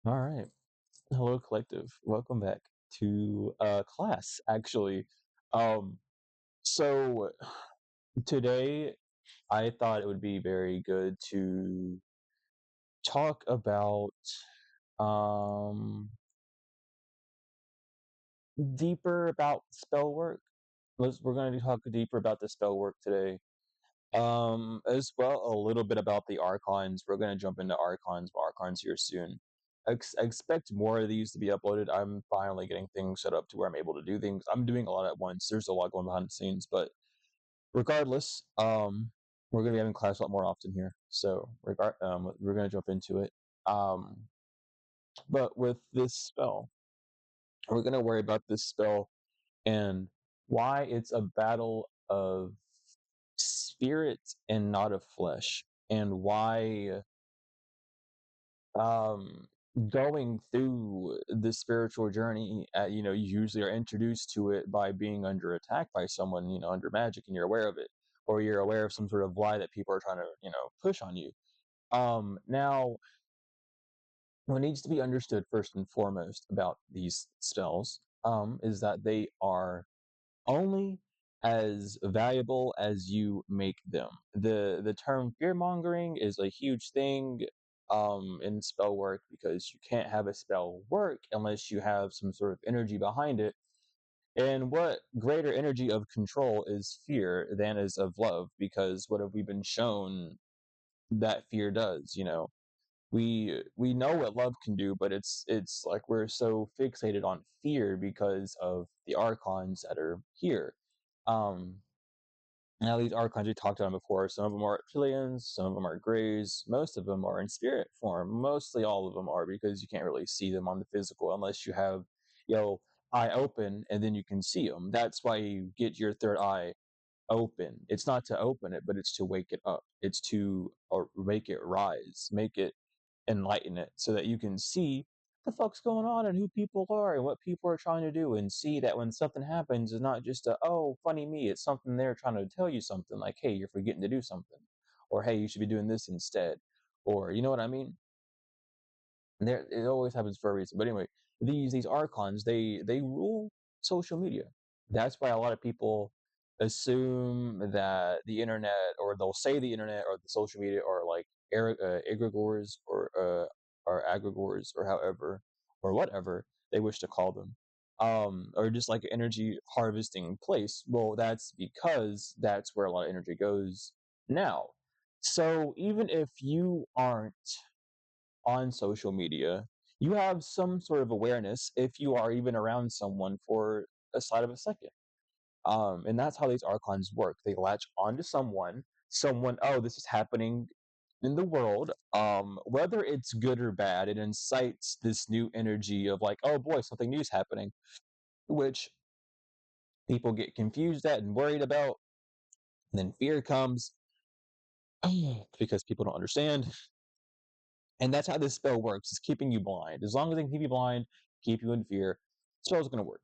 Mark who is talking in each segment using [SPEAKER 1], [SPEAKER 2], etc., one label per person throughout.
[SPEAKER 1] All right. Hello, collective. Welcome back to class, actually. Um, so today I thought it would be very good to talk about um deeper about spell work. We're going to talk deeper about the spell work today. As well, a little bit about the archons. We're going to jump into archons, archons here soon. Expect more of these to be uploaded. I'm finally getting things set up to where I'm able to do things. I'm doing a lot at once. There's a lot going behind the scenes, but regardless, we're going to be having class a lot more often here. So we're going to jump into it. Um, but with this spell, we're going to worry about this spell and why it's a battle of spirit and not of flesh, and why um going through the spiritual journey, you usually are introduced to it by being under attack by someone, under magic, and you're aware of it, or you're aware of some sort of lie that people are trying to, push on you. Now, what needs to be understood first and foremost about these spells is that they are only as valuable as you make them. The term fear mongering is a huge thing in spell work, because you can't have a spell work unless you have some sort of energy behind it. And what greater energy of control is fear than is of love? Because what have we been shown that fear does? We know what love can do, but it's like we're so fixated on fear because of the archons that are here. Um, Now these archons we talked about before. Some of them are reptilians, some of them are greys, most of them are in spirit form. Mostly all of them are, because you can't really see them on the physical unless you have, eye open, and then you can see them. That's why you get your third eye open. It's not to open it, but it's to wake it up. It's to or make it rise, make it enlighten it, so that you can see the fuck's going on and who people are and what people are trying to do, and see that when something happens, it's not just a, oh, funny me. It's something they're trying to tell you something, like, hey, you're forgetting to do something, or hey, you should be doing this instead, or you know what I mean. And there, it always happens for a reason. But anyway, these archons, they rule social media. That's why a lot of people assume that the internet, or they'll say the internet or the social media, are like egregores, or aggregores, or however, or whatever they wish to call them, or just like an energy harvesting place. Well, that's because that's where a lot of energy goes now. So even if you aren't on social media, you have some sort of awareness if you are even around someone for a slight of a second. And that's how these archons work. They latch onto someone, oh, this is happening in the world. Whether it's good or bad, it incites this new energy of like, oh boy, something new is happening, which people get confused at and worried about. And then fear comes because people don't understand. And that's how this spell works, is keeping you blind. As long as they can keep you blind, keep you in fear, spell's gonna work.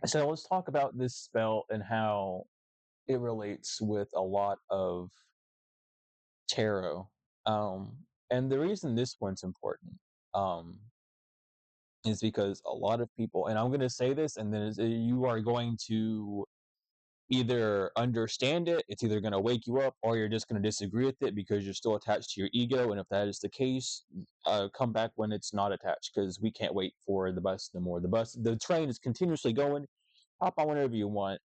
[SPEAKER 1] So let's talk about this spell and how it relates with a lot of tarot. Um, and the reason this one's important um, is because a lot of people, and I'm gonna say this, and then you are going to either understand it, it's either going to wake you up, or you're just going to disagree with it because you're still attached to your ego. And if that is the case, come back when it's not attached, because we can't wait for the bus no more. The train is continuously going. Hop on whenever you want.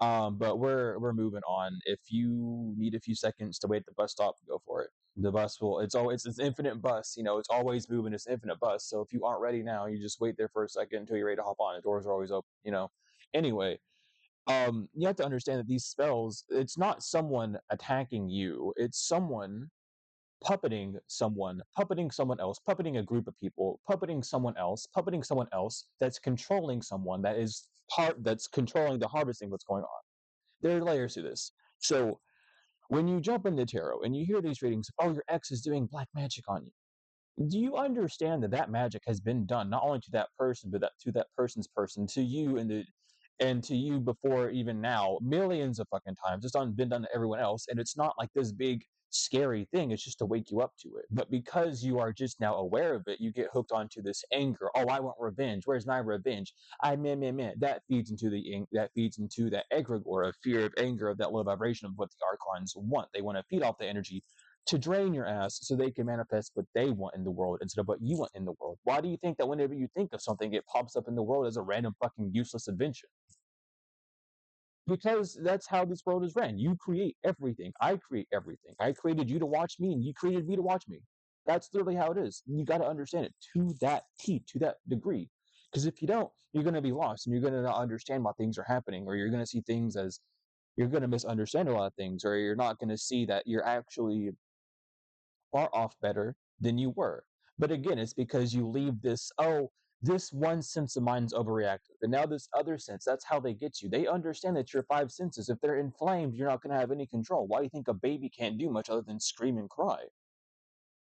[SPEAKER 1] But we're moving on. If you need a few seconds to wait at the bus stop, go for it. The bus will. It's infinite bus. It's always moving. It's an infinite bus. So if you aren't ready now, you just wait there for a second until you're ready to hop on. The doors are always open. Anyway, you have to understand that these spells, it's not someone attacking you, it's puppeting someone else, puppeting a group of people, puppeting someone else that's controlling someone that's controlling the harvesting what's going on. There are layers to this. So when you jump into tarot and you hear these readings, oh, your ex is doing black magic on you, do you understand that that magic has been done not only to that person, but that to that person's person, to you, and to you before even now, millions of fucking times? It's been done to everyone else, and it's not like this big scary thing. It's just to wake you up to it. But because you are just now aware of it, you get hooked onto this anger. Oh, I want revenge. Where's my revenge? I man. That feeds into that egregore of fear, of anger, of that low vibration of what the archons want. They want to feed off the energy to drain your ass so they can manifest what they want in the world instead of what you want in the world. Why do you think that whenever you think of something, it pops up in the world as a random fucking useless invention? Because that's how this world is ran. You create everything. I create everything. I created you to watch me, and you created me to watch me. That's literally how it is. You got to understand it to that T, to that degree. Because if you don't, you're going to be lost, and you're going to not understand why things are happening, or you're going to see things as you're going to misunderstand a lot of things, or you're not going to see that you're actually far off better than you were. But again, it's because you leave this, oh, this one sense of mine's overreactive. And now this other sense, that's how they get you. They understand that your five senses, if they're inflamed, you're not going to have any control. Why do you think a baby can't do much other than scream and cry?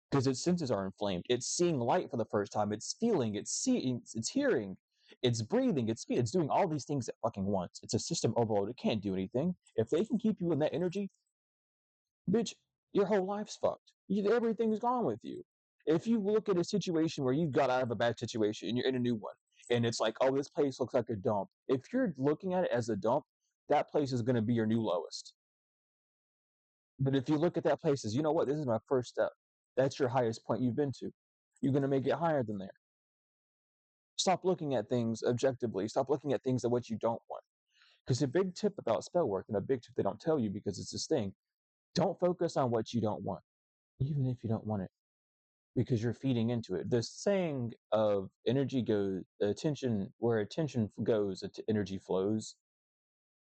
[SPEAKER 1] Because its senses are inflamed. It's seeing light for the first time. It's feeling, it's seeing, it's hearing, it's breathing, it's doing all these things at fucking once. It's a system overload. It can't do anything. If they can keep you in that energy, bitch, your whole life's fucked. Everything's gone with you. If you look at a situation where you got out of a bad situation and you're in a new one, and it's like, oh, this place looks like a dump. If you're looking at it as a dump, that place is going to be your new lowest. But if you look at that place as, you know what, this is my first step, that's your highest point you've been to. You're going to make it higher than there. Stop looking at things objectively. Stop looking at things at what you don't want. Because a big tip about spell work, and a big tip they don't tell you because it's this thing, don't focus on what you don't want, even if you don't want it, because you're feeding into it. The saying of energy goes, attention, where attention goes, energy flows.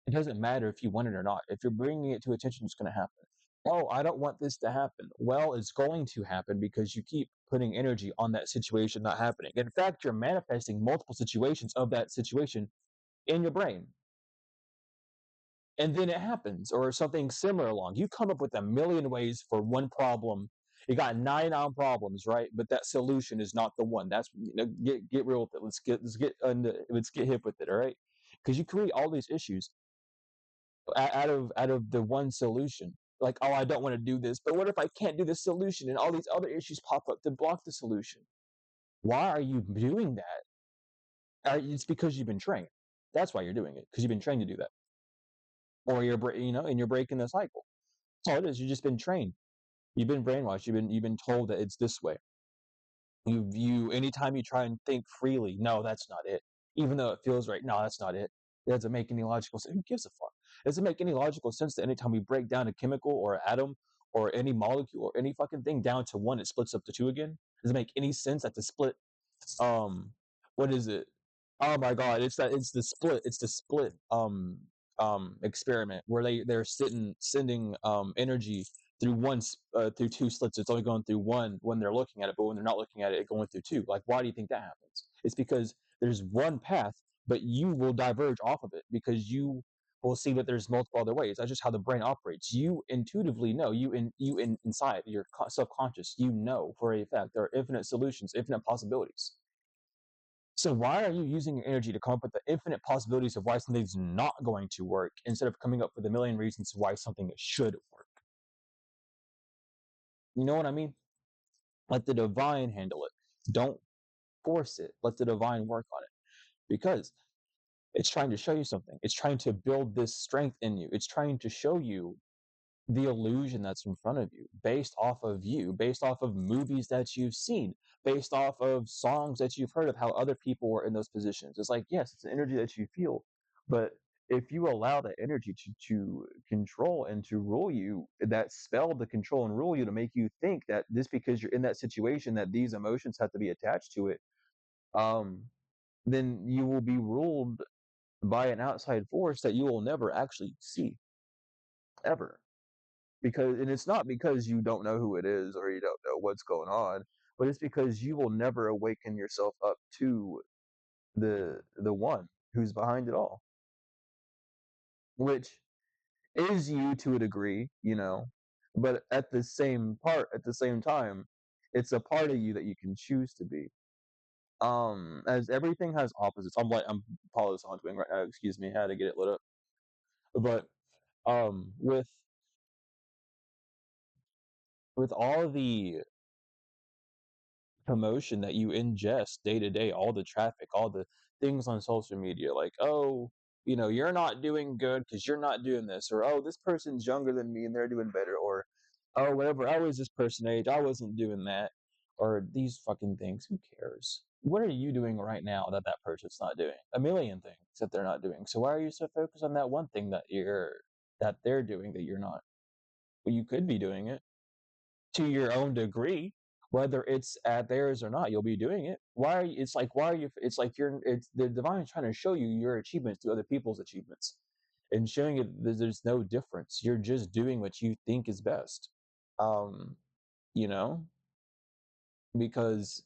[SPEAKER 1] It doesn't matter if you want it or not. If you're bringing it to attention, it's going to happen. Oh, I don't want this to happen. Well, it's going to happen because you keep putting energy on that situation not happening. In fact, you're manifesting multiple situations of that situation in your brain. And then it happens, or something similar along. You come up with a million ways for one problem. You got 99 problems, right? But that solution is not the one. That's, get real with it. Let's get hip with it, all right? Because you create all these issues out of the one solution. Like, oh, I don't want to do this, but what if I can't do this solution and all these other issues pop up to block the solution? Why are you doing that? It's because you've been trained. That's why you're doing it, because you've been trained to do that, or and you're breaking the cycle. That's all it is. You've just been trained. You've been brainwashed. You've been told that it's this way. You anytime you try and think freely, no, that's not it. Even though it feels right, no, that's not it. It doesn't make any logical sense. Who gives a fuck? It doesn't make any logical sense that anytime we break down a chemical or an atom or any molecule or any fucking thing down to one, it splits up to two again. Does it make any sense that the split um what is it, oh my god, it's the split experiment where they're sending energy through through two slits. It's only going through one when they're looking at it, but when they're not looking at it, it's going through two. Like, why do you think that happens? It's because there's one path, but you will diverge off of it because you will see that there's multiple other ways. That's just how the brain operates. You intuitively know, inside your subconscious, you know for a fact there are infinite solutions, infinite possibilities. So why are you using your energy to come up with the infinite possibilities of why something's not going to work instead of coming up with a million reasons why something should work? You know what I mean? Let the divine handle it. Don't force it. Let the divine work on it, because it's trying to show you something. It's trying to build this strength in you. It's trying to show you the illusion that's in front of you, based off of movies that you've seen, based off of songs that you've heard of how other people were in those positions. It's like, yes, it's an energy that you feel, but if you allow that energy to control and to rule you, that spell to control and rule you, to make you think that just because you're in that situation that these emotions have to be attached to it, um, then you will be ruled by an outside force that you will never actually see, ever. Because, and it's not because you don't know who it is or you don't know what's going on, but it's because you will never awaken yourself up to the one who's behind it all, which is you to a degree, but at the same time, it's a part of you that you can choose to be. As everything has opposites. I'm Apollo doing right now, excuse me, I had to get it lit up. But with with all the promotion that you ingest day to day, all the traffic, all the things on social media, like, oh, you're not doing good because you're not doing this, or oh, this person's younger than me and they're doing better, or oh, whatever, I was this person age, I wasn't doing that, or these fucking things. Who cares? What are you doing right now that that person's not doing? A million things that they're not doing. So why are you so focused on that one thing that they're doing that you're not? Well, you could be doing it to your own degree, whether it's at theirs or not. You'll be doing it. Why are you, it's like, why are you, it's like it's the divine is trying to show you your achievements to other people's achievements and showing it that there's no difference. You're just doing what you think is best. um you know because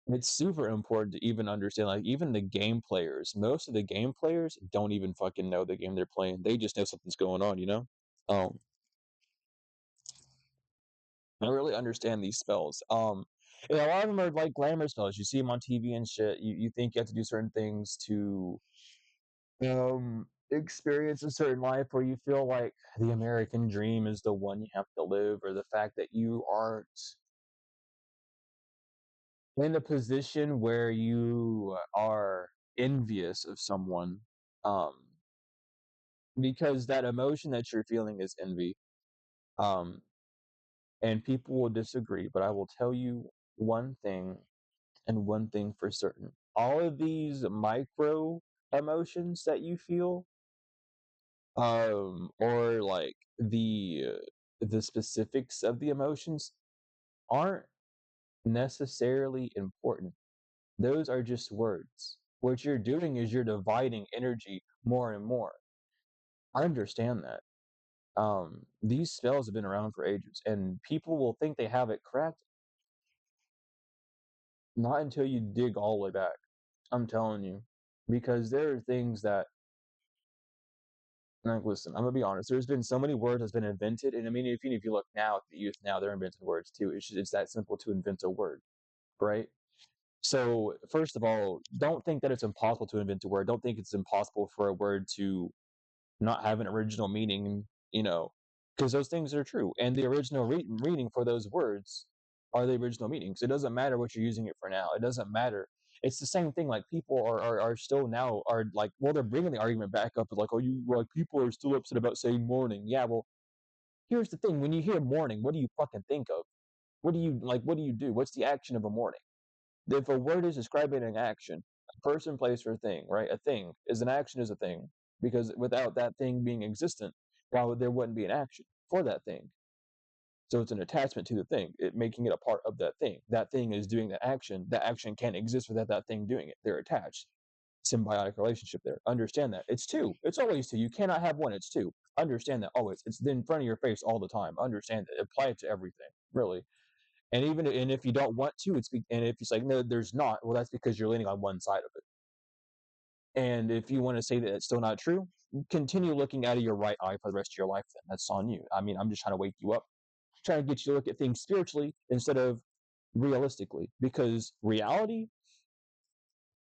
[SPEAKER 1] it's super important to even understand, like, even the game players, most of the game players don't even fucking know the game they're playing. They just know something's going on. um I really understand these spells. And a lot of them are like glamour spells. You see them on TV and shit. You think you have to do certain things to experience a certain life where you feel like the American dream is the one you have to live, or the fact that you aren't in a position where you are envious of someone. Um, because that emotion that you're feeling is envy. Um, and people will disagree, but I will tell you one thing, and one thing for certain: all of these micro emotions that you feel, or like the specifics of the emotions, aren't necessarily important. Those are just words. What you're doing is you're dividing energy more and more. I understand that. These spells have been around for ages, and people will think they have it correct, not until you dig all the way back. I'm telling you, because there are things that, like, listen, I'm gonna be honest. There's been so many words that's been invented, and I mean, if you look now at the youth now, they're inventing words too. It's that simple to invent a word, right? So first of all, don't think that it's impossible to invent a word. Don't think it's impossible for a word to not have an original meaning, you know, because those things are true. And the original meaning for those words are the original meanings. It doesn't matter what you're using it for now. It doesn't matter. It's the same thing. Like, people are still now are like, well, they're bringing the argument back up. Like, oh, you, like, people are still upset about saying morning. Yeah, well, here's the thing. When you hear morning, what do you fucking think of? What do you like? What do you do? What's the action of a morning? If a word is describing an action, a person, place, or thing, right? A thing is an action, is a thing, because without that thing being existent, well, there wouldn't be an action for that thing. So it's an attachment to the thing, it making it a part of that thing. That thing is doing that action. That action can't exist without that thing doing it. They're attached. Symbiotic relationship there. Understand that. It's two. It's always two. You cannot have one. It's two. Understand that always. It's in front of your face all the time. Understand it. Apply it to everything. Really. And if you don't want to, and if it's like, no, there's not, well, that's because you're leaning on one side of it. And if you want to say that it's still not true, continue looking out of your right eye for the rest of your life. Then that's on you. I mean, I'm just trying to wake you up, trying to get you to look at things spiritually instead of realistically, because reality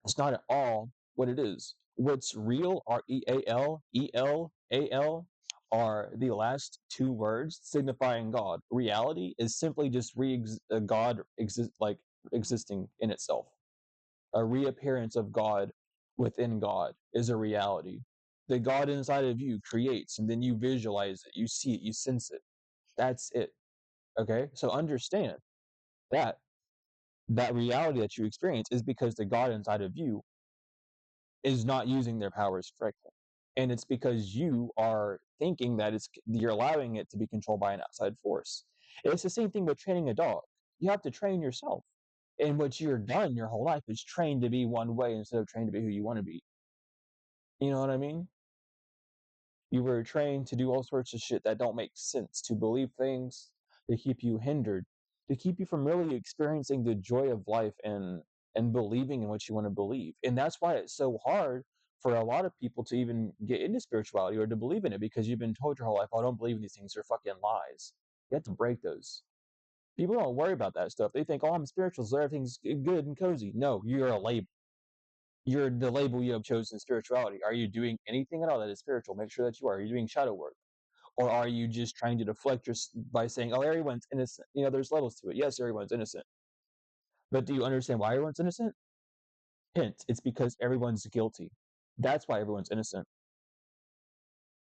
[SPEAKER 1] is not at all what it is. What's real, REAL, are the last two words signifying God. Reality is simply just God existing in itself. A reappearance of God within God is a reality. The God inside of you creates, and then you visualize it, you see it, you sense it. That's it. Okay? So understand that that reality that you experience is because the God inside of you is not using their powers correctly. And it's because you are thinking that you're allowing it to be controlled by an outside force. It's the same thing with training a dog. You have to train yourself. And what you're done your whole life is trained to be one way instead of trained to be who you want to be. You know what I mean? You were trained to do all sorts of shit that don't make sense, to believe things to keep you hindered, to keep you from really experiencing the joy of life and believing in what you want to believe. And that's why it's so hard for a lot of people to even get into spirituality or to believe in it, because you've been told your whole life, oh, don't believe in these things, they're fucking lies. You have to break those. People don't worry about that stuff. They think, oh, I'm spiritual, so everything's good and cozy. No, you're a label. You're the label you have chosen: spirituality. Are you doing anything at all that is spiritual? Make sure that you are. Are you doing shadow work? Or are you just trying to deflect by saying, oh, everyone's innocent? There's levels to it. Yes, everyone's innocent. But do you understand why everyone's innocent? Hint, it's because everyone's guilty. That's why everyone's innocent.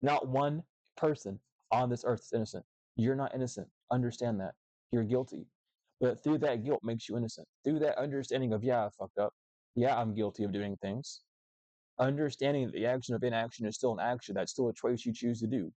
[SPEAKER 1] Not one person on this earth is innocent. You're not innocent. Understand that. You're guilty. But through that guilt makes you innocent. Through that understanding of, yeah, I fucked up. Yeah, I'm guilty of doing things. Understanding that the action of inaction is still an action. That's still a choice you choose to do.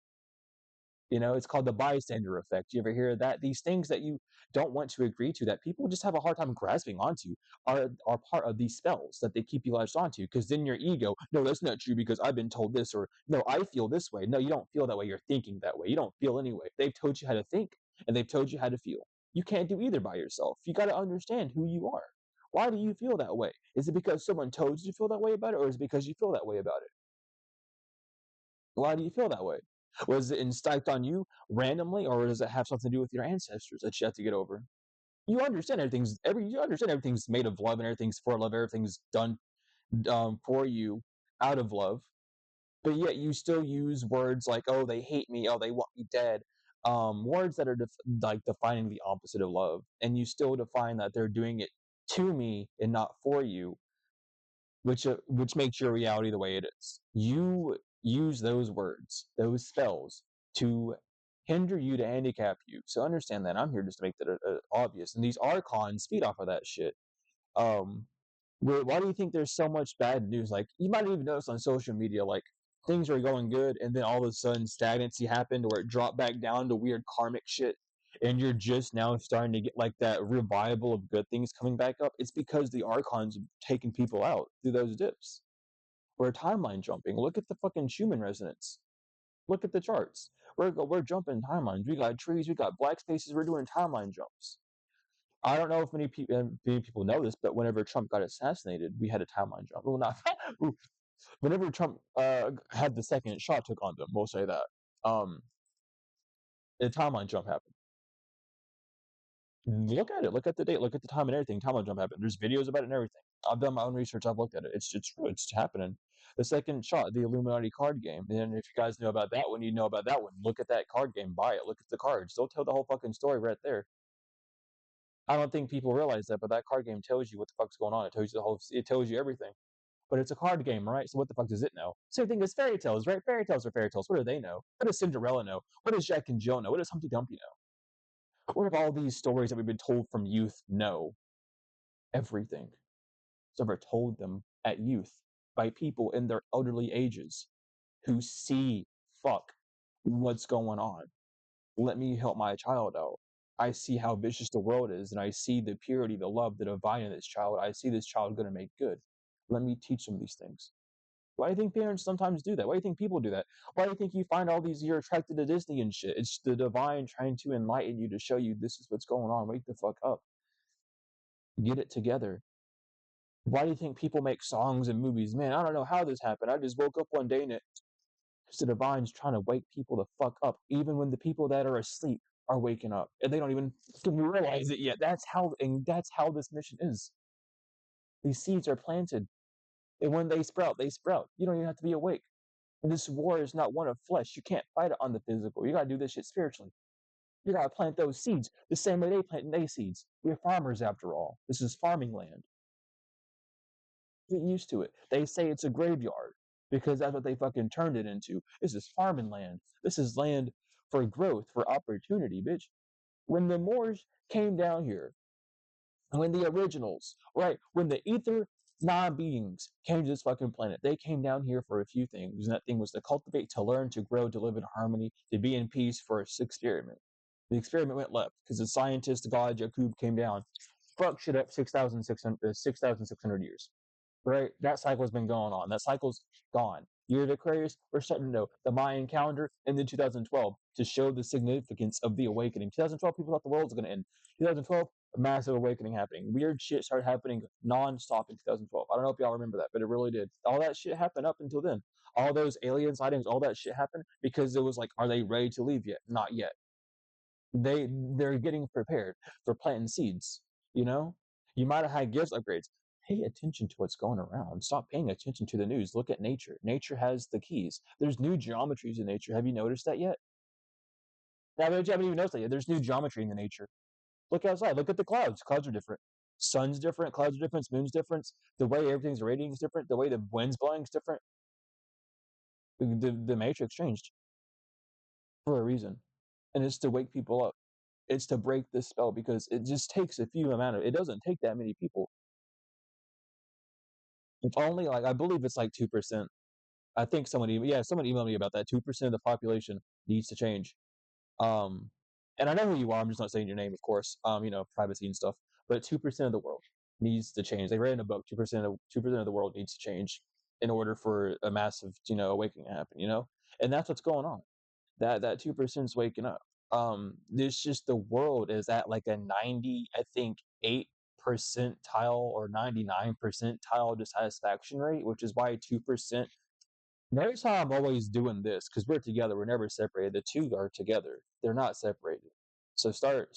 [SPEAKER 1] It's called the bystander effect. You ever hear of that? These things that you don't want to agree to, that people just have a hard time grasping onto, are part of these spells that they keep you latched onto. Because then your ego, no, that's not true because I've been told this, or no, I feel this way. No, you don't feel that way. You're thinking that way. You don't feel anyway. They've told you how to think and they've told you how to feel. You can't do either by yourself. You got to understand who you are. Why do you feel that way? Is it because someone told you to feel that way about it, or is it because you feel that way about it? Why do you feel that way? Was it instinct on you randomly, or does it have something to do with your ancestors that you have to get over? You understand everything's made of love and everything's for love, everything's done for you out of love, but yet you still use words like, oh, they hate me, oh, they want me dead, words that are like defining the opposite of love, and you still define that they're doing it to me and not for you, which makes your reality the way it is. You use those words, those spells, to hinder you, to handicap you. So understand that. I'm here just to make that obvious. And these archons feed off of that shit. Um, why do you think there's so much bad news? Like, you might even notice on social media, like, things are going good, and then all of a sudden stagnancy happened, or it dropped back down to weird karmic shit, and you're just now starting to get like that revival of good things coming back up. It's because the archons have taken people out through those dips. We're timeline jumping. Look at the fucking Schumann resonance. Look at the charts. We're jumping timelines. We got trees. We got black spaces. We're doing timeline jumps. I don't know if many people know this, but whenever Trump got assassinated, we had a timeline jump. Well, not whenever Trump had the second shot took on them. We'll say that. Um, a timeline jump happened. Look at it. Look at the date. Look at the time and everything. Timeline jump happened. There's videos about it and everything. I've done my own research. I've looked at it. It's true. It's happening. The second shot, the Illuminati card game. And if you guys know about that one, you know about that one. Look at that card game. Buy it. Look at the cards. They'll tell the whole fucking story right there. I don't think people realize that, but that card game tells you what the fuck's going on. It tells you it tells you everything. But it's a card game, right? So what the fuck does it know? Same thing as fairy tales, right? Fairy tales are fairy tales. What do they know? What does Cinderella know? What does Jack and Jill know? What does Humpty Dumpty know? What if all these stories that we've been told from youth know everything? So ever told them at youth by people in their elderly ages who see fuck what's going on. Let me help my child out. I see how vicious the world is, and I see the purity, the love, the divine in this child. I see this child going to make good. Let me teach them these things. Why do you think parents sometimes do that? Why do you think people do that? Why do you think you find all these, you're attracted to Disney and shit? It's the divine trying to enlighten you, to show you this is what's going on. Wake the fuck up. Get it together. Why do you think people make songs and movies? Man, I don't know how this happened. I just woke up one day and the divine's trying to wake people the fuck up, even when the people that are asleep are waking up and they don't even realize it yet. That's how this mission is. These seeds are planted, and when they sprout, they sprout. You don't even have to be awake. And this war is not one of flesh. You can't fight it on the physical. You gotta do this shit spiritually. You gotta plant those seeds the same way they plant their seeds. We're farmers after all. This is farming land. Get used to it. They say it's a graveyard because that's what they fucking turned it into. This is farming land. This is land for growth, for opportunity, bitch. When the Moors came down here, when the originals, right, when the ether non-beings came to this fucking planet, they came down here for a few things, and that thing was to cultivate, to learn, to grow, to live in harmony, to be in peace for its experiment. The experiment went left because the scientist, God, Jakub, came down, fucked shit up 6,600 years. Right? That cycle has been going on. That cycle's gone. Year of Aquarius, we're starting to know the Mayan calendar, and then 2012 to show the significance of the awakening. 2012, people thought the world was going to end. 2012, a massive awakening happening. Weird shit started happening non-stop in 2012. I don't know if y'all remember that, but it really did. All that shit happened up until then. All those alien sightings, all that shit happened because it was like, are they ready to leave yet? Not yet. They're getting prepared for planting seeds. You know, you might have had gifts upgrades. Pay attention to what's going around. Stop paying attention to the news. Look at nature. Nature has the keys. There's new geometries in nature. Have you noticed that yet? I haven't even noticed that yet. There's new geometry in the nature. Look outside. Look at the clouds. Clouds are different. Sun's different. Clouds are different. Moon's different. The way everything's radiating is different. The way the wind's blowing is different. The matrix changed for a reason, and it's to wake people up. It's to break this spell because it just takes a few amount of. It doesn't take that many people. It's only like I believe it's like 2%. I think someone emailed me about that. 2% of the population needs to change. Um, and I know who you are. I'm just not saying your name, of course. Privacy and stuff. But 2% of the world needs to change. They read in a book 2% of the world needs to change in order for a massive awakening to happen. And that's what's going on. That 2% is waking up. It's just the world is at like a 90, I think 8% or 99% dissatisfaction rate, which is why 2%. Notice how I'm always doing this because we're together. We're never separated. The two are together. They're not separated. So start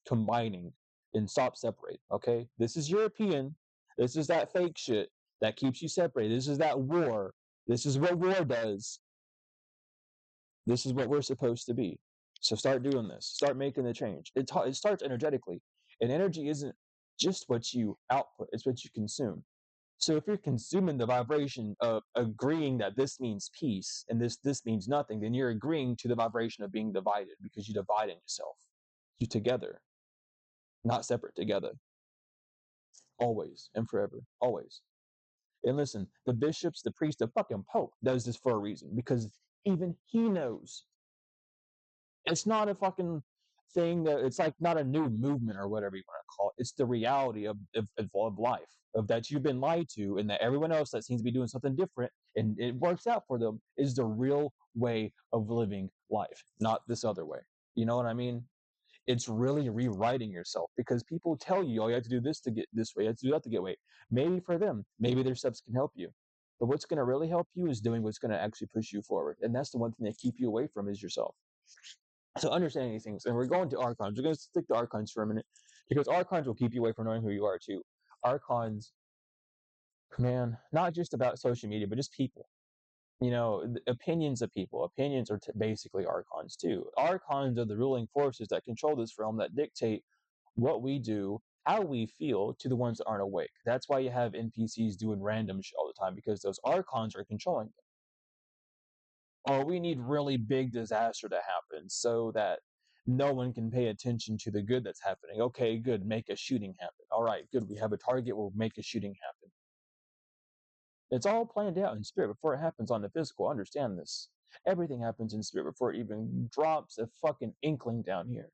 [SPEAKER 1] combining and stop separating. Okay, this is European. This is that fake shit that keeps you separated. This is that war. This is what war does. This is what we're supposed to be. So start doing this. Start making the change. It starts energetically, and energy isn't just what you output; it's what you consume. So if you're consuming the vibration of agreeing that this means peace and this means nothing, then you're agreeing to the vibration of being divided because you divide in yourself. You together, not separate together. Always and forever. Always. And listen, the bishops, the priest, the fucking pope does this for a reason because even he knows it's not a fucking thing that it's like not a new movement or whatever you want to call it. It's the reality of life, of that you've been lied to, and that everyone else that seems to be doing something different and it works out for them is the real way of living life, not this other way. You know what I mean? It's really rewriting yourself because people tell you, oh, you have to do this to get this way, you have to do that to get weight. Maybe for them, maybe their steps can help you. But what's going to really help you is doing what's going to actually push you forward. And that's the one thing they keep you away from is yourself. So understanding these things, and we're going to archons. We're going to stick to archons for a minute because archons will keep you away from knowing who you are too. Archons, man, not just about social media, but just people. Opinions of people. Opinions are basically archons too. Archons are the ruling forces that control this realm that dictate what we do, how we feel to the ones that aren't awake. That's why you have NPCs doing random shit all the time because those archons are controlling them. Or we need really big disaster to happen so that no one can pay attention to the good that's happening. Okay, good, make a shooting happen. All right, good, we have a target, we'll make a shooting happen. It's all planned out in spirit before it happens on the physical. Understand this. Everything happens in spirit before it even drops a fucking inkling down here.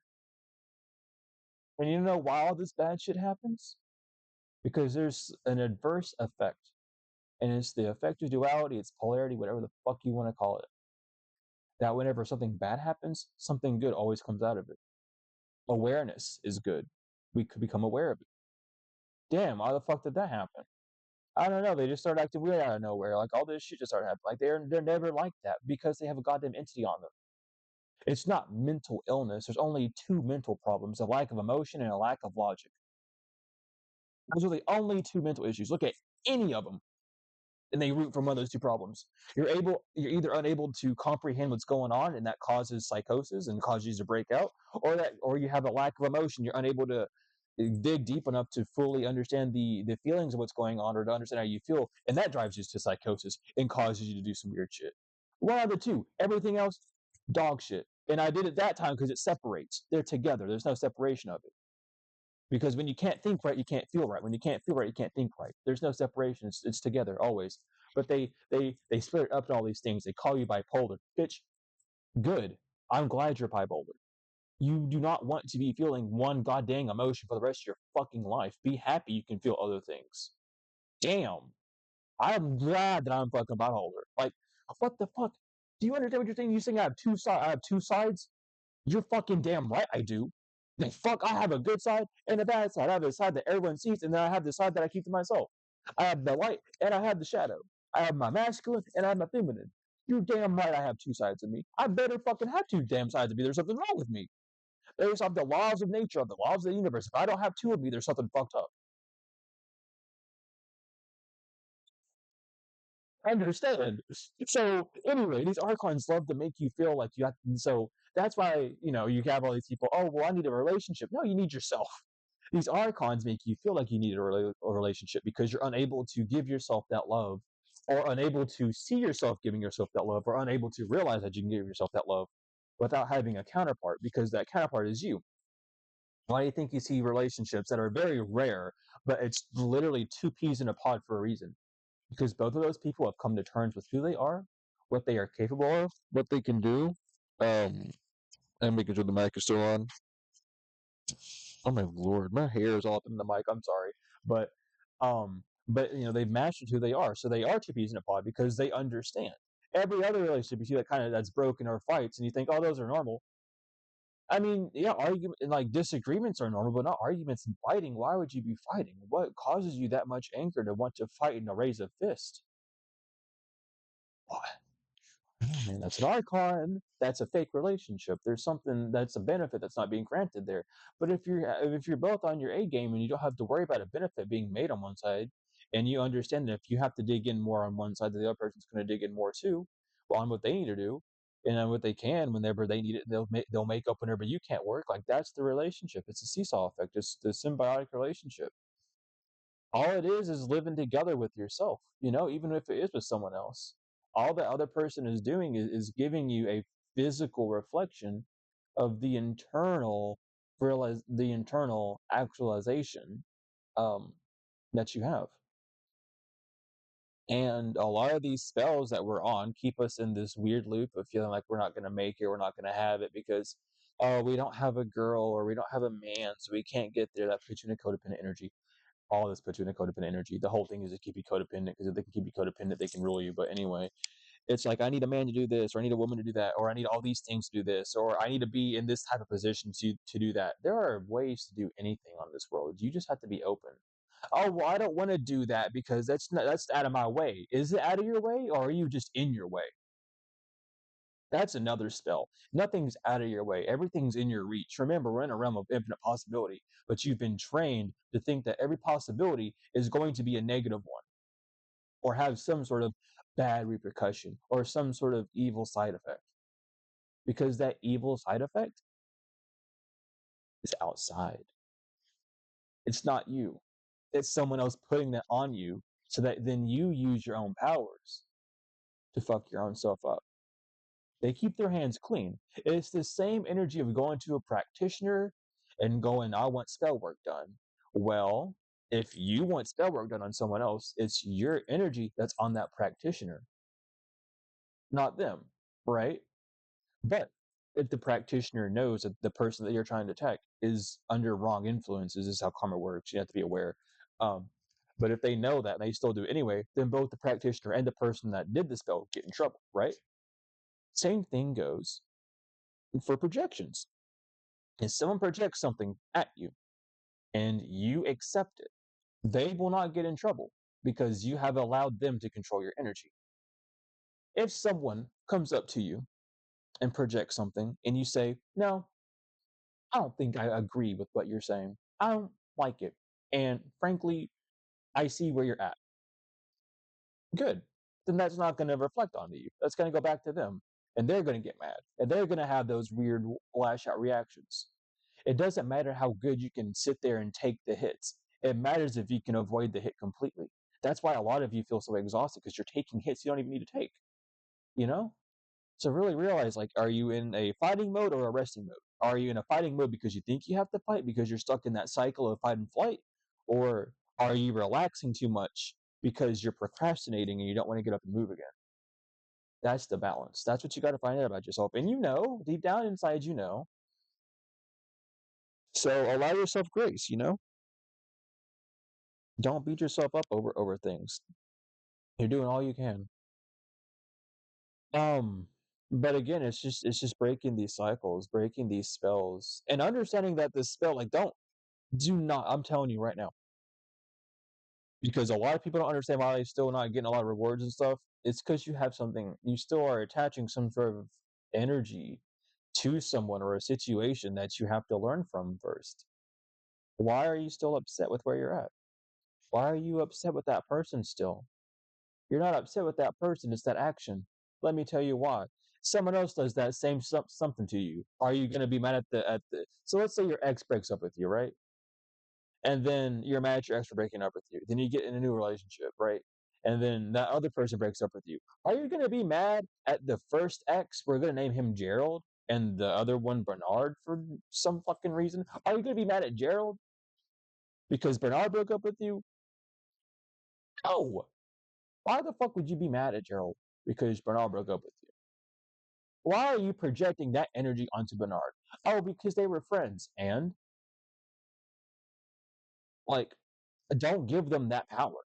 [SPEAKER 1] And you know why all this bad shit happens? Because there's an adverse effect. And it's the effect of duality, it's polarity, whatever the fuck you want to call it. That whenever something bad happens, something good always comes out of it. Awareness is good. We could become aware of it. Damn, how the fuck did that happen? I don't know. They just started acting weird out of nowhere. Like all this shit just started happening. Like they're never like that because they have a goddamn entity on them. It's not mental illness. There's only two mental problems: a lack of emotion and a lack of logic. Those are the only two mental issues. Look at any of them, and they root from one of those two problems. You're either unable to comprehend what's going on, and that causes psychosis and causes you to break out, or you have a lack of emotion. You're unable to dig deep enough to fully understand the feelings of what's going on or to understand how you feel, and that drives you to psychosis and causes you to do some weird shit. One of the two. Everything else, dog shit. And I did it that time because it separates. They're together. There's no separation of it. Because when you can't think right, you can't feel right. When you can't feel right, you can't think right. There's no separation. It's together always. But they split up in all these things. They call you bipolar. Bitch, good. I'm glad you're bipolar. You do not want to be feeling one goddamn emotion for the rest of your fucking life. Be happy you can feel other things. Damn. I'm glad that I'm fucking bipolar. Like, what the fuck? Do you understand what you're saying? You saying I have two sides? You're fucking damn right I do. Then fuck, I have a good side and a bad side. I have a side that everyone sees, and then I have the side that I keep to myself. I have the light and I have the shadow. I have my masculine and I have my feminine. You're damn right I have two sides of me. I better fucking have two damn sides of me. There's something wrong with me. There's of the laws of nature, of the laws of the universe. If I don't have two of me, there's something fucked up. understand. So anyway, these archons love to make you feel like you have. So that's why you have all these people. Oh well, I need a relationship. No, you need yourself. These archons make you feel like you need a relationship because you're unable to give yourself that love, or unable to see yourself giving yourself that love, or unable to realize that you can give yourself that love without having a counterpart, because that counterpart is you. Why do you think you see relationships that are very rare, but it's literally two peas in a pod for a reason? Because both of those people have come to terms with who they are, what they are capable of, what they can do, um, and making sure the mic is still on. Oh my lord, my hair is all up in the mic. I'm sorry, but they've mastered who they are, so they are two peas in a pod because they understand. Every other relationship you see that's broken or fights, and you think, oh, those are normal. I mean, yeah, argument like disagreements are normal, but not arguments and fighting. Why would you be fighting? What causes you that much anger to want to fight and to raise a fist? Why? Man, that's an archon. That's a fake relationship. There's something that's a benefit that's not being granted there. But if you're both on your A game and you don't have to worry about a benefit being made on one side, and you understand that if you have to dig in more on one side, that the other person's going to dig in more too, well, on what they need to do, and on what they can whenever they need it, they'll make up whenever you can't work. Like that's the relationship. It's a seesaw effect. It's the symbiotic relationship. All it is living together with yourself, even if it is with someone else. All the other person is doing is giving you a physical reflection of the internal actualization um, that you have. And a lot of these spells that we're on keep us in this weird loop of feeling like we're not going to make it, we're not going to have it because, oh, we don't have a girl or we don't have a man, so we can't get there. That puts you in a codependent energy. All this puts you in a codependent energy. The whole thing is to keep you codependent, because if they can keep you codependent, they can rule you. But anyway, it's like I need a man to do this, or I need a woman to do that, or I need all these things to do this, or I need to be in this type of position to do that. There are ways to do anything on this world. You just have to be open. Oh well, I don't want to do that because that's out of my way. Is it out of your way, or are you just in your way? That's another spell. Nothing's out of your way. Everything's in your reach. Remember, we're in a realm of infinite possibility, but you've been trained to think that every possibility is going to be a negative one, or have some sort of bad repercussion, or some sort of evil side effect. Because that evil side effect is outside. It's not you. It's someone else putting that on you so that then you use your own powers to fuck your own self up. They keep their hands clean. It's the same energy of going to a practitioner and going, I want spell work done. Well, if you want spell work done on someone else, it's your energy that's on that practitioner, not them, right? But if the practitioner knows that the person that you're trying to attack is under wrong influences, this is how karma works. You have to be aware. Um, but if they know that and they still do it anyway, then both the practitioner and the person that did the spell get in trouble, right? Same thing goes for projections. If someone projects something at you and you accept it, they will not get in trouble because you have allowed them to control your energy. If someone comes up to you and projects something and you say, no, I don't think I agree with what you're saying. I don't like it. And frankly, I see where you're at. Good. Then that's not going to reflect onto you. That's going to go back to them. And they're going to get mad. And they're going to have those weird lash out reactions. It doesn't matter how good you can sit there and take the hits. It matters if you can avoid the hit completely. That's why a lot of you feel so exhausted, because you're taking hits you don't even need to take. You know? So really realize, like, are you in a fighting mode or a resting mode? Are you in a fighting mode because you think you have to fight because you're stuck in that cycle of fight and flight? Or are you relaxing too much because you're procrastinating and you don't want to get up and move again? That's the balance. That's what you got to find out about yourself. And deep down inside, So allow yourself grace. Don't beat yourself up over things. You're doing all you can. Um, but again, it's just breaking these cycles, breaking these spells, and understanding that this spell, like, do not. I'm telling you right now, because a lot of people don't understand why they still not getting a lot of rewards and stuff. It's because you have something. You still are attaching some sort of energy to someone or a situation that you have to learn from first. Why are you still upset with where you're at? Why are you upset with that person still? You're not upset with that person, it's that action. Let me tell you why. Someone else does that same something to you. Are you going to be mad at the so let's say your ex breaks up with you, right? And then you're mad at your ex for breaking up with you. Then you get in a new relationship, right? And then that other person breaks up with you. Are you going to be mad at the first ex? We're going to name him Gerald and the other one Bernard for some fucking reason. Are you going to be mad at Gerald because Bernard broke up with you? No. Why the fuck would you be mad at Gerald because Bernard broke up with you? Why are you projecting that energy onto Bernard? Oh, because they were friends. And like, don't give them that power.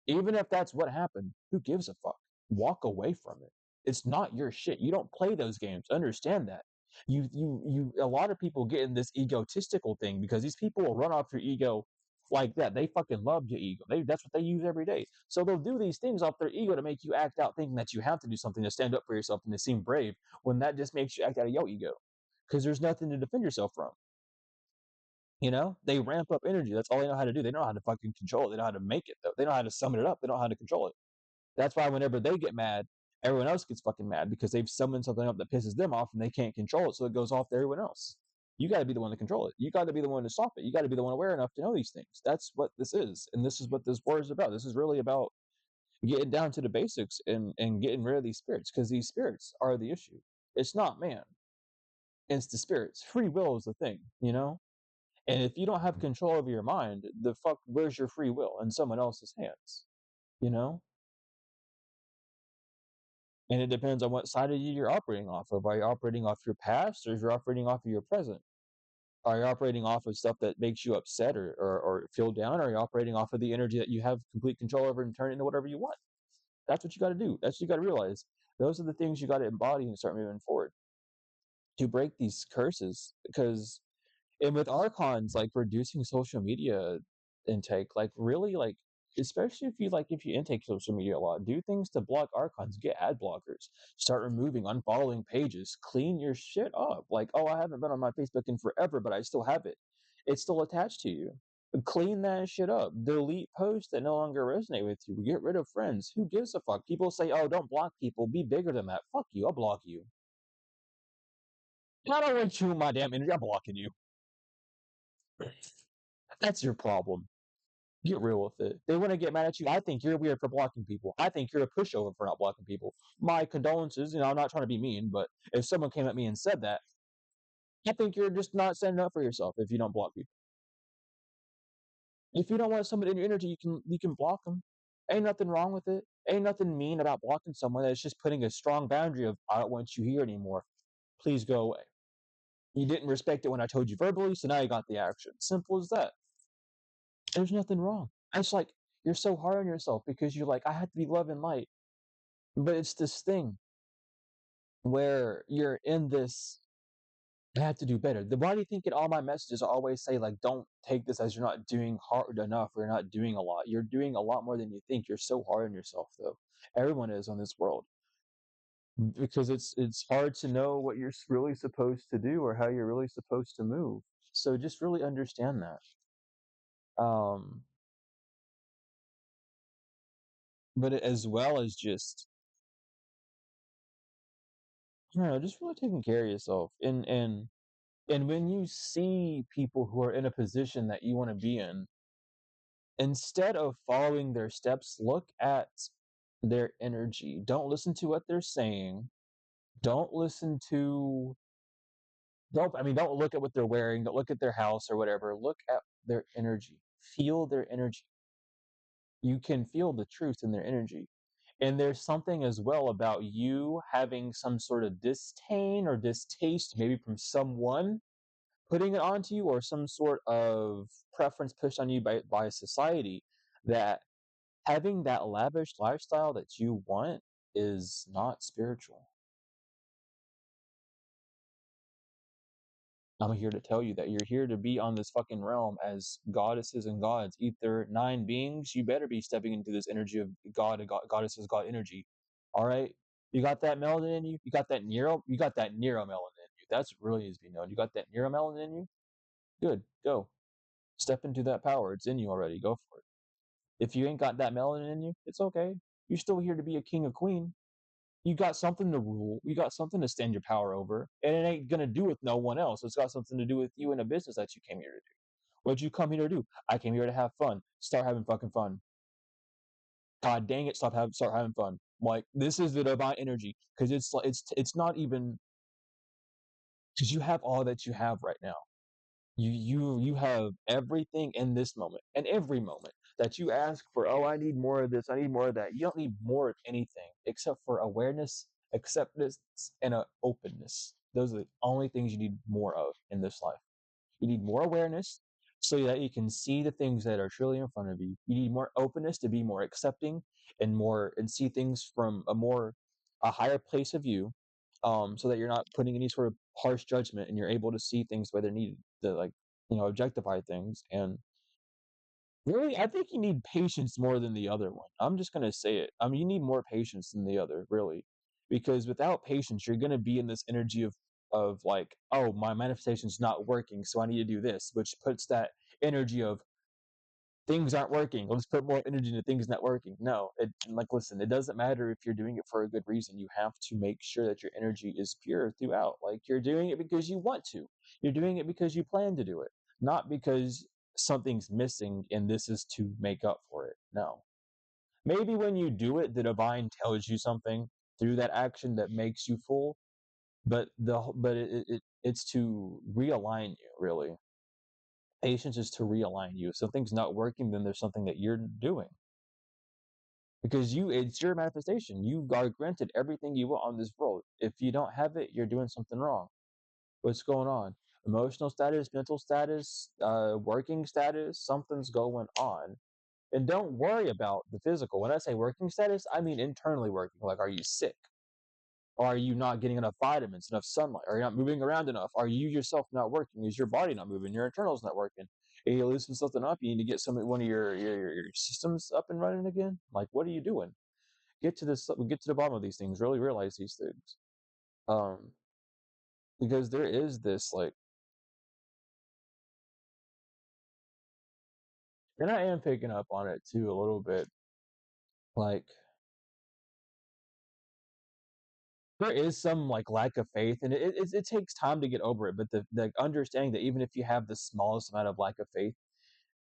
[SPEAKER 1] Even if that's what happened, who gives a fuck? Walk away from it. It's not your shit. You don't play those games. Understand that. A lot of people get in this egotistical thing because these people will run off your ego like that. They fucking love your ego. That's what they use every day. So they'll do these things off their ego to make you act out thinking that you have to do something to stand up for yourself and to seem brave when that just makes you act out of your ego. Because there's nothing to defend yourself from. They ramp up energy. That's all they know how to do. They know how to fucking control it. They know how to make it though. They know how to summon it up. They know how to control it. That's why whenever they get mad, everyone else gets fucking mad because they've summoned something up that pisses them off and they can't control it, so it goes off to everyone else. You got to be the one to control it. You got to be the one to stop it. You got to be the one aware enough to know these things. That's what this is, and this is what this war is about. This is really about getting down to the basics and getting rid of these spirits because these spirits are the issue. It's not man. It's the spirits. Free will is the thing. And if you don't have control over your mind, the fuck, where's your free will? In someone else's hands, you know? And it depends on what side of you you're operating off of. Are you operating off your past or is you operating off of your present? Are you operating off of stuff that makes you upset or feel down? Or are you operating off of the energy that you have complete control over and turn it into whatever you want? That's what you got to do. That's what you got to realize. Those are the things you got to embody and start moving forward to break these curses. And with archons, like reducing social media intake, like really, like especially if you intake social media a lot, do things to block archons, get ad blockers, start removing, unfollowing pages, clean your shit up. Like, oh, I haven't been on my Facebook in forever, but I still have it. It's still attached to you. Clean that shit up. Delete posts that no longer resonate with you. Get rid of friends. Who gives a fuck? People say, oh, don't block people. Be bigger than that. Fuck you. I'll block you. I don't want you in my damn energy. I'm blocking you. That's your problem. Get real with it. They want to get mad at you. I think you're weird for blocking people. I think you're a pushover for not blocking people. My condolences. I'm not trying to be mean, but if someone came at me and said that, I think you're just not standing up for yourself if you don't block people. If you don't want someone in your energy, you can block them. Ain't nothing wrong with it. Ain't nothing mean about blocking someone. It's just putting a strong boundary of I don't want you here anymore. Please go away. You didn't respect it when I told you verbally, so now you got the action. Simple as that. There's nothing wrong. It's like you're so hard on yourself because you're like, I have to be love and light. But it's this thing where you're in this, I have to do better. Why do you think in all my messages I always say, like, don't take this as you're not doing hard enough or you're not doing a lot? You're doing a lot more than you think. You're so hard on yourself, though. Everyone is on this world because it's hard to know what you're really supposed to do or how you're really supposed to move. So just really understand that. Um, but as well as just, I don't know, just really taking care of yourself and when you see people who are in a position that you want to be in, instead of following their steps, look at their energy. Don't listen to what they're saying. Don't listen to don't look at what they're wearing, don't look at their house or whatever. Look at their energy. Feel their energy. You can feel the truth in their energy. And there's something as well about you having some sort of disdain or distaste, maybe from someone putting it onto you or some sort of preference pushed on you by society, that having that lavish lifestyle that you want is not spiritual. I'm here to tell you that you're here to be on this fucking realm as goddesses and gods, ether nine beings. You better be stepping into this energy of goddesses, god energy. All right, you got that melanin in you. You got that Nero melanin in you. That's what really needs to be known. You got that Nero melanin in you. Good, go. Step into that power. It's in you already. Go for it. If you ain't got that melanin in you, it's okay. You're still here to be a king or queen. You got something to rule. You got something to stand your power over, and it ain't gonna do with no one else. It's got something to do with you and a business that you came here to do. What'd you come here to do? I came here to have fun. Start having fucking fun. God dang it! Start having fun. Like this is the divine energy because it's not even because you have all that you have right now. You have everything in this moment and every moment that you ask for. Oh, I need more of this. I need more of that. You don't need more of anything except for awareness, acceptance, and openness. Those are the only things you need more of in this life. You need more awareness so that you can see the things that are truly in front of you. You need more openness to be more accepting and see things from a higher place of view, so that you're not putting any sort of harsh judgment and you're able to see things where they're needed to objectify things. And really, I think you need patience more than the other one. I'm just gonna say it. I mean, you need more patience than the other, really, because without patience, you're gonna be in this energy of like, oh, my manifestation's not working, so I need to do this, which puts that energy of things aren't working. Let's put more energy into things not working. No, listen, it doesn't matter if you're doing it for a good reason. You have to make sure that your energy is pure throughout. Like you're doing it because you want to. You're doing it because you plan to do it, not because something's missing and this is to make up for it. No. Maybe when you do it, the divine tells you something through that action that makes you full, it's to realign you, really. Patience is to realign you. If something's not working, then there's something that you're doing. Because it's your manifestation. You are granted everything you want on this world. If you don't have it, you're doing something wrong. What's going on? Emotional status, mental status, working status, something's going on. And don't worry about the physical. When I say working status, I mean internally working. Like, are you sick? Are you not getting enough vitamins, enough sunlight? Are you not moving around enough? Are you yourself not working? Is your body not moving? Your internals not working? And you loosen something up, you need to get one of your systems up and running again. Like, what are you doing? Get to this. Get to the bottom of these things. Really realize these things, um, because there is this like, and I am picking up on it too a little bit. Like, there is some like lack of faith, and it takes time to get over it. But the understanding that even if you have the smallest amount of lack of faith,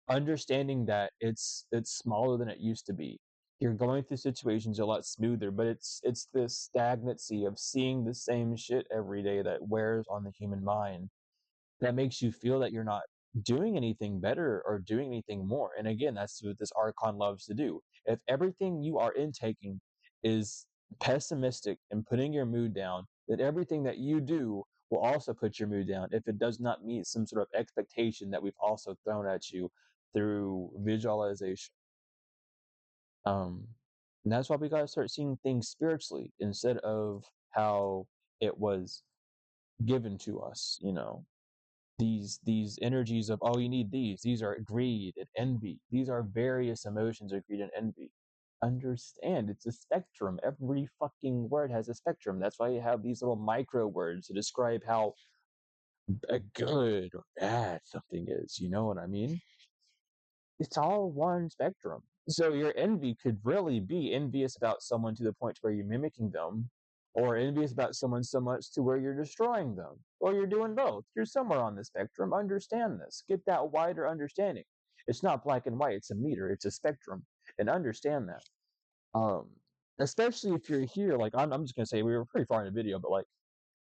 [SPEAKER 1] understanding that it's smaller than it used to be. You're going through situations a lot smoother, but it's this stagnancy of seeing the same shit every day that wears on the human mind that makes you feel that you're not doing anything better or doing anything more. And again, that's what this archon loves to do. If everything you are intaking is pessimistic and putting your mood down, then everything that you do will also put your mood down if it does not meet some sort of expectation that we've also thrown at you through visualization. Um, and that's why we got to start seeing things spiritually instead of how it was given to us, these energies of, oh, you need these are greed and envy. These are various emotions of greed and envy. Understand, it's a spectrum. Every fucking word has a spectrum. That's why you have these little micro words to describe how good or bad something is. You know what I mean? It's all one spectrum. So your envy could really be envious about someone to the point where you're mimicking them, or envious about someone so much to where you're destroying them, or you're doing both. You're somewhere on the spectrum. Understand this. Get that wider understanding. It's not black and white. It's a meter. It's a spectrum, and understand that. Um, Especially if you're here, like I'm just gonna say we were pretty far in the video, but like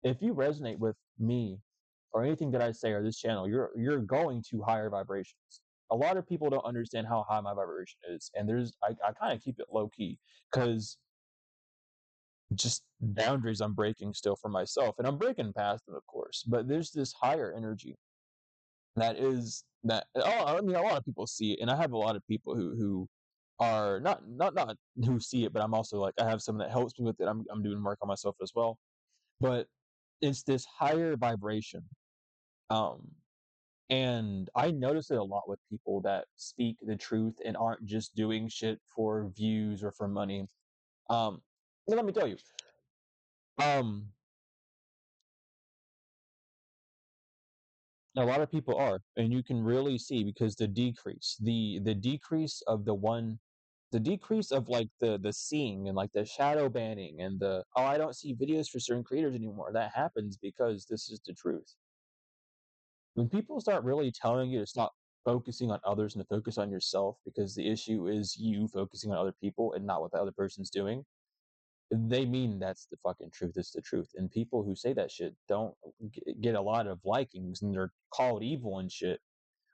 [SPEAKER 1] if you resonate with me or anything that I say or this channel, you're going to higher vibrations. A lot of people don't understand how high my vibration is, and I kind of keep it low key because just boundaries I'm breaking still for myself, and I'm breaking past them, of course. But there's this higher energy that. Oh, I mean, a lot of people see it, and I have a lot of people who are not who see it, but I'm also like I have someone that helps me with it. I'm doing work on myself as well, but it's this higher vibration. Um, and I notice it a lot with people that speak the truth and aren't just doing shit for views or for money. Um, and let me tell you, um, a lot of people are, and you can really see because the decrease of the one. The decrease of like the seeing and like the shadow banning and the, oh, I don't see videos for certain creators anymore. That happens because this is the truth. When people start really telling you to stop focusing on others and to focus on yourself because the issue is you focusing on other people and not what the other person's doing, they mean that's the fucking truth. It's the truth. And people who say that shit don't get a lot of likings and they're called evil and shit.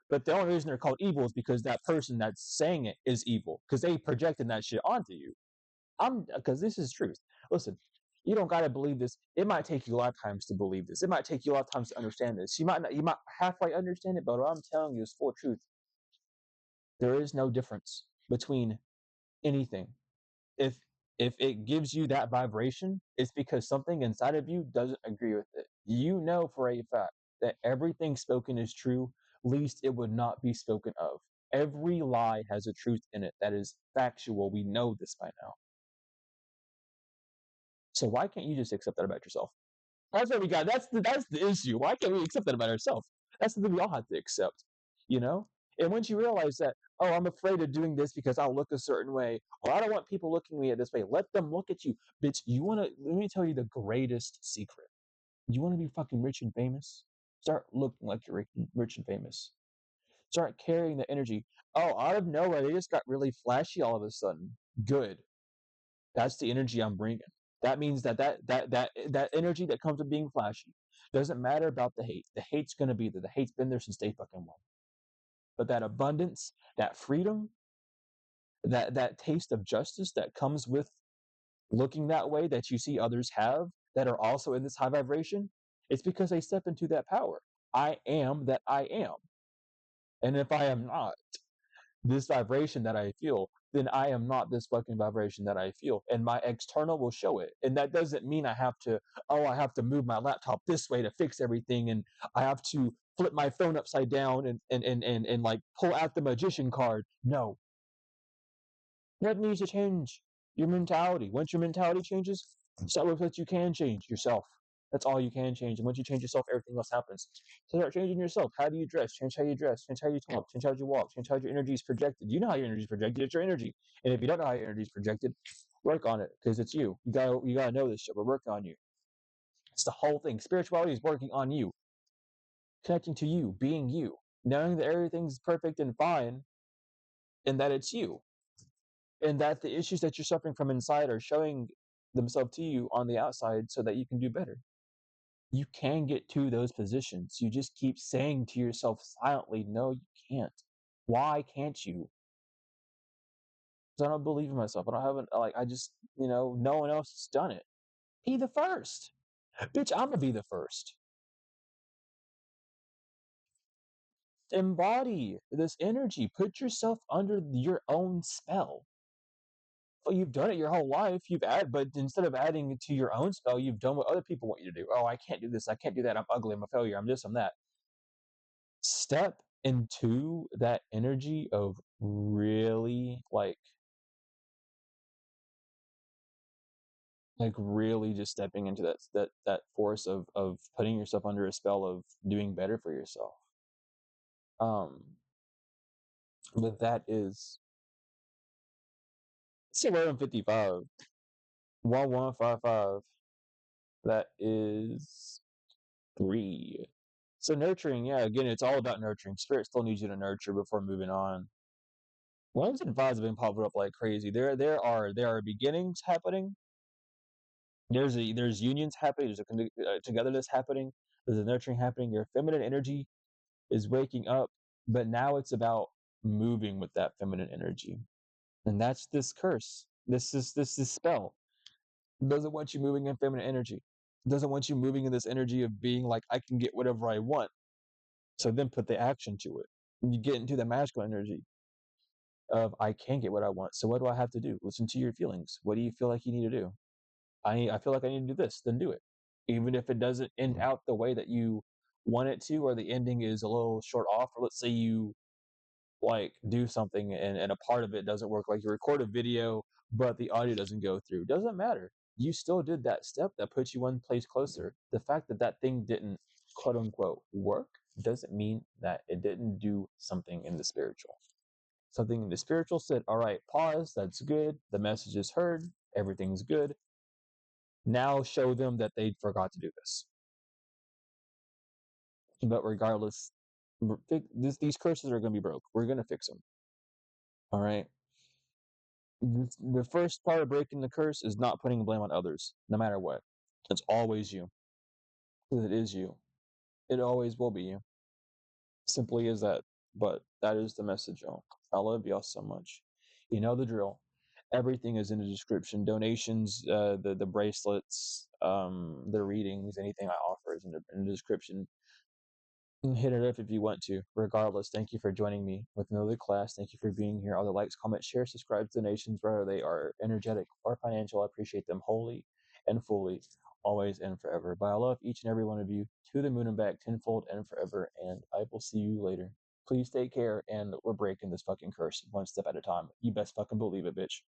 [SPEAKER 1] But the only reason they're called evil is because that person that's saying it is evil because they projected that shit onto you. Because this is truth. Listen, you don't gotta believe this. It might take you a lot of times to believe this. It might take you a lot of times to understand this. You might halfway understand it, but what I'm telling you is full truth. There is no difference between anything. If if it gives you that vibration, it's because something inside of you doesn't agree with it. You know for a fact that everything spoken is true, least it would not be spoken of. Every lie has a truth in it that is factual. We know this by now. So why can't you just accept that about yourself? That's what we got. That's the issue. Why can't we accept that about ourselves? That's the thing we all have to accept, you know. And once you realize that, oh, I'm afraid of doing this because I'll look a certain way, or I don't want people looking at me this way. Let them look at you, bitch. You want to? Let me tell you the greatest secret. You want to be fucking rich and famous? Start looking like you're rich and famous. Start carrying the energy. Oh, out of nowhere, they just got really flashy all of a sudden. Good. That's the energy I'm bringing. That means that energy that comes with being flashy doesn't matter about the hate. The hate's gonna be there. The hate's been there since day fucking one. But that abundance, that freedom, that taste of justice that comes with looking that way that you see others have that are also in this high vibration, it's because they step into that power. I am that I am. And if I am not, this vibration that I feel, then I am not this fucking vibration that I feel. And my external will show it. And that doesn't mean I have to, oh, I have to move my laptop this way to fix everything. And I have to flip my phone upside down and like pull out the magician card. No. That needs to change your mentality. Once your mentality changes, start with what you can change yourself. That's all you can change. And once you change yourself, everything else happens. So start changing yourself. How do you dress? Change how you dress. Change how you talk. Change how you walk. Change how your energy is projected. You know how your energy is projected. It's your energy. And if you don't know how your energy is projected, work on it because it's you. You gotta know this shit. We're working on you. It's the whole thing. Spirituality is working on you, connecting to you, being you, knowing that everything's perfect and fine, and that it's you, and that the issues that you're suffering from inside are showing themselves to you on the outside so that you can do better. You can get to those positions. You just keep saying to yourself silently, no, you can't. Why can't you? Because I don't believe in myself. I don't have like, I just, no one else has done it. Be the first. Bitch, I'm gonna be the first. Embody this energy. Put yourself under your own spell. Well, you've done it your whole life. But instead of adding it to your own spell, you've done what other people want you to do. Oh, I can't do this. I can't do that. I'm ugly. I'm a failure. I'm this. I'm that. Step into that energy of really like really just stepping into that force of putting yourself under a spell of doing better for yourself. Um, but that is it's 11:55. 1155. That is 3. So nurturing, yeah, again, it's all about nurturing. Spirit still needs you to nurture before moving on. Ones and fives have been popping up like crazy. There are beginnings happening. There's unions happening. There's a togetherness happening. There's a nurturing happening. Your feminine energy is waking up, but now it's about moving with that feminine energy, and that's this curse. This is spell. It doesn't want you moving in feminine energy. It doesn't want you moving in this energy of being like I can get whatever I want. So then put the action to it. And you get into the masculine energy of I can get what I want. So what do I have to do? Listen to your feelings. What do you feel like you need to do? I feel like I need to do this, then do it. Even if it doesn't end out the way that you want it to, or the ending is a little short off, or let's say you like do something and a part of it doesn't work, like you record a video, but the audio doesn't go through. Doesn't matter. You still did that step that puts you one place closer. The fact that that thing didn't quote unquote work doesn't mean that it didn't do something in the spiritual. Something in the spiritual said, all right, pause, that's good. The message is heard, everything's good. Now show them that they forgot to do this. But regardless, these curses are going to be broke. We're going to fix them. All right. The first part of breaking the curse is not putting blame on others, no matter what. It's always you. Because it is you. It always will be you. Simply as that. But that is the message, y'all. I love y'all so much. You know the drill. Everything is in the description. Donations, the bracelets, the readings, anything I offer is in the description. Hit it up if you want to. Regardless, thank you for joining me with another class. Thank you for being here. All the likes, comments, shares, subscribe, donations, whether they are energetic or financial, I appreciate them wholly and fully, always and forever. But I love each and every one of you to the moon and back, tenfold and forever. And I will see you later. Please take care, and we're breaking this fucking curse one step at a time. You best fucking believe it, bitch.